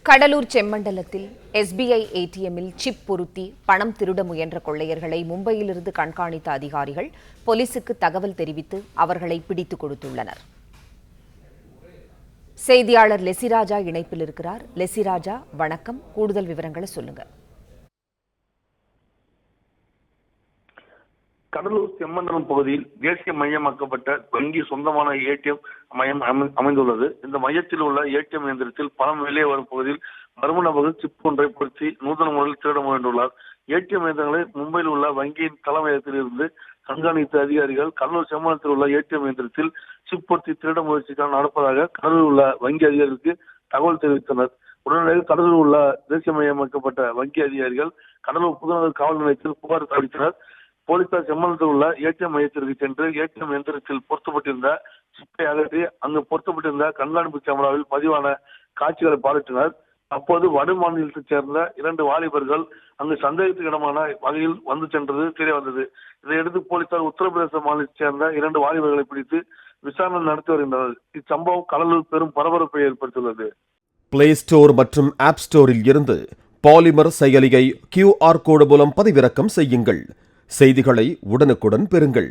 Cuddalore செம்மண்டலத்தில் SBI ATMில் chip பொருத்தி பணம் திருட முயன்ற கொள்ளையர்களை மும்பையிலிருந்து கண்காணித்த அதிகாரிகள் போலீசுக்கு தகவல் தெரிவித்து அவர்களை பிடித்துக் கொடுத்துள்ளனர். செய்தியாளர் லெசிராஜா இணைப்பில் இருக்கிறார். லெசிராஜா, வணக்கம். கூடுதல் விவரங்களை சொல்லுங்க. கடலூர் செம்மண்டலம் பகுதியில் தேசிய மையமாக்கப்பட்ட வங்கி சொந்தமான ATM மையம் அமைந்துள்ளது. இந்த மையத்தில் உள்ள ATM இயந்திரத்தில் பணம் வெளியே வரும் பகுதியில் மர்ம நபர்கள் சிப் ஒன்றை பொருத்தி நூதன முறையில் திருட முயன்றுள்ளார். ATM இயந்திரங்களை மும்பையில் உள்ள வங்கியின் தலைமையகத்தில் இருந்து கண்காணித்த அதிகாரிகள் கடலூர் செம்மண்டலத்தில் உள்ள ATM இயந்திரத்தில் சிப் பொருத்தி திருட முயற்சிகள் நடப்பதாக கடலூர் உள்ள வங்கி அதிகாரிகளுக்கு தகவல் தெரிவித்தனர். உடனடியாக கடலூர் உள்ள தேசிய மையமாக்கப்பட்ட வங்கி அதிகாரிகள் கடலூர் புதுநகர் காவல் நிலையத்தில் புகார் தெரிவித்தனர். போலீசார் செம்மண்டலத்தில் உள்ள ATM மையத்திற்கு சென்று ATM இயந்திரத்தில் பொருத்தப்பட்டிருந்த சிப்பை அகற்றி அங்கு பொருத்தப்பட்டிருந்த கண்காணிப்பு கேமராவில் பதிவான காட்சிகளை பார்வையிட்டனர். அப்போது வட மாநிலத்தைச் சேர்ந்த 2 வாலிபர்கள் அங்கு சந்தேகத்துக்கு இடமான வகையில் வந்து சென்றது தெரிய வந்தது. இதையடுத்து போலீசார் உத்தரப்பிரதேச மாநிலத்தைச் சேர்ந்த 2 வாலிபர்களை பிடித்து விசாரணை நடத்தி வருகின்றனர். இச்சம்பவம் கடலூர் பெரும் பரபரப்பை ஏற்படுத்தியுள்ளது. பிளே ஸ்டோர் மற்றும் ஆப் ஸ்டோரில் இருந்து பாலிமர் செயலியை QR கோடு மூலம் பதிவிறக்கம் செய்யுங்கள். செய்திகளை உடனுக்குடன் பெறுங்கள்.